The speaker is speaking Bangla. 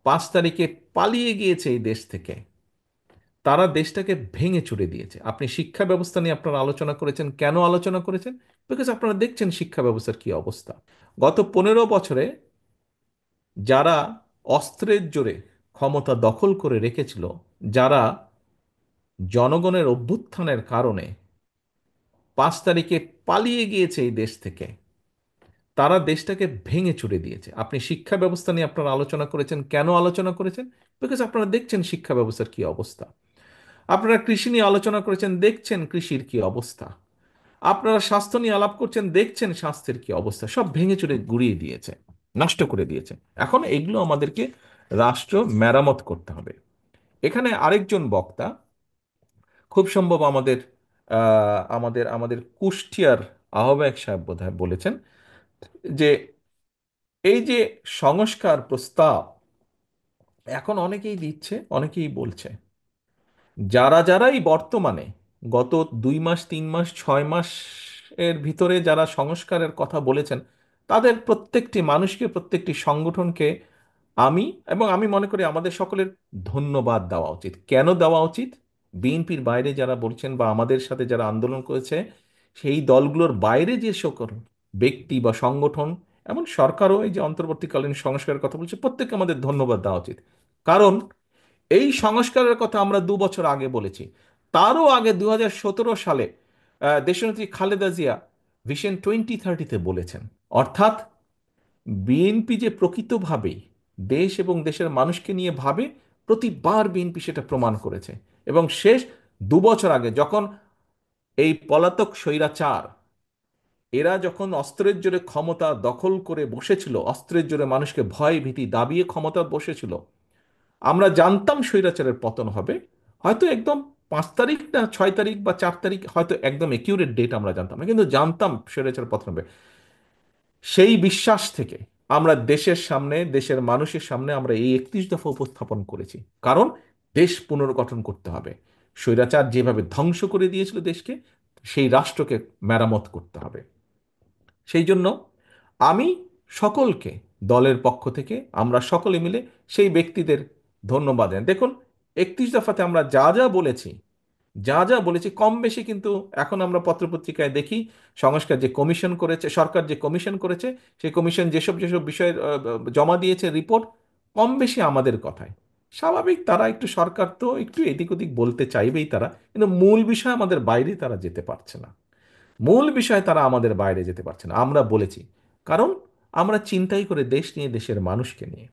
5 তারিখে পালিয়ে গিয়েছে এই দেশ থেকে। তারা দেশটাকে ভেঙে চুরে দিয়েছে। আপনি শিক্ষা ব্যবস্থা নিয়ে আপনারা আলোচনা করেছেন, কেন আলোচনা করেছেন? বিকজ আপনারা দেখছেন শিক্ষা ব্যবস্থার কি অবস্থা। গত 15 বছরে যারা অস্ত্রের জোরে ক্ষমতা দখল করে রেখেছিল, যারা জনগণের অভ্যুত্থানের কারণে 5 তারিখে পালিয়ে গিয়েছে এই দেশ থেকে, তারা দেশটাকে ভেঙে চুরে দিয়েছে। আপনি শিক্ষা ব্যবস্থা নিয়ে আপনারা আলোচনা করেছেন, কেন আলোচনা করেছেন? বিকজ আপনারা দেখছেন শিক্ষা ব্যবস্থার কি অবস্থা। আপনারা কৃষি নিয়ে আলোচনা করেছেন, দেখছেন কৃষির কি অবস্থা। আপনারা স্বাস্থ্য নিয়ে আলাপ করছেন, দেখছেন স্বাস্থ্যের কি অবস্থা। সব ভেঙে চুরে গুড়িয়ে দিয়েছে, নষ্ট করে দিয়েছে। এখন এগুলো আমাদেরকে রাষ্ট্র মেরামত করতে হবে। এখানে আরেকজন বক্তা, খুব সম্ভব আমাদের আমাদের আমাদের কুষ্টিয়ার আহ্বায়ক সাহেব বোধহয় বলেছেন যে এই যে সংস্কার প্রস্তাব এখন অনেকেই দিচ্ছে, অনেকেই বলছে, যারা যারা এই বর্তমানে গত 2 মাস 3 মাস 6 মাস এর ভিতরে যারা সংস্কারের কথা বলেছেন, তাদের প্রত্যেকটি মানুষকে, প্রত্যেকটি সংগঠনকে আমি এবং আমি মনে করি আমাদের সকলের ধন্যবাদ দেওয়া উচিত। কেন দেওয়া উচিত? বিএনপির বাইরে যারা বলছেন বা আমাদের সাথে যারা আন্দোলন করেছে, সেই দলগুলোর বাইরে যে সকল ব্যক্তি বা সংগঠন, এমন সরকারও এই যে অন্তর্বর্তীকালীন সংস্কারের কথা বলছে, প্রত্যেককে আমাদের ধন্যবাদ দেওয়া উচিত। কারণ এই সংস্কারের কথা আমরা 2 বছর আগে বলেছি। তারও আগে 2017 সালে দেশনেত্রী খালেদা জিয়া ভিশন 2030-তে বলেছেন। অর্থাৎ বিএনপি যে প্রকৃতভাবেই দেশ এবং দেশের মানুষকে নিয়ে ভাবে, প্রতিবার বিএনপি সেটা প্রমাণ করেছে। এবং শেষ 2 বছর আগে যখন এই পলাতক স্বৈরাচার, এরা যখন অস্ত্রের জোরে ক্ষমতা দখল করে বসেছিল, অস্ত্রের জোরে মানুষকে ভয় ভীতি দাবিয়ে ক্ষমতা বসেছিল, আমরা জানতাম স্বৈরাচারের পতন হবে। হয়তো একদম 5 তারিখ না 6 তারিখ বা 4 তারিখ, হয়তো একদম একিউরেট ডেট আমরা জানতাম না, কিন্তু জানতাম স্বৈরাচার পতন হবে। সেই বিশ্বাস থেকে আমরা দেশের সামনে, দেশের মানুষের সামনে আমরা এই 31 দফা উপস্থাপন করেছি। কারণ দেশ পুনর্গঠন করতে হবে। স্বৈরাচার যেভাবে ধ্বংস করে দিয়েছিল দেশকে, সেই রাষ্ট্রকে মেরামত করতে হবে। সেই জন্য আমি সকলকে, দলের পক্ষ থেকে আমরা সকলে মিলে সেই ব্যক্তিদের ধন্যবাদ দেন। দেখুন, 31 দফাতে আমরা যা যা বলেছি, যা যা বলেছি কম বেশি কিন্তু এখন আমরা পত্রপত্রিকায় দেখি, সংস্কার যে কমিশন করেছে, সরকার যে কমিশন করেছে, সেই কমিশন যেসব যেসব বিষয়ের জমা দিয়েছে রিপোর্ট, কম বেশি আমাদের কথায়। স্বাভাবিক, তারা একটু, সরকার তো একটু এদিক ওদিক বলতে চাইবেই তারা, কিন্তু মূল বিষয় আমাদের বাইরে তারা যেতে পারছে না। মূল বিষয় তারা আমাদের বাইরে যেতে পারছে না। আমরা বলেছি, কারণ আমরা চিন্তাই করে দেশ নিয়ে, দেশের মানুষকে নিয়ে।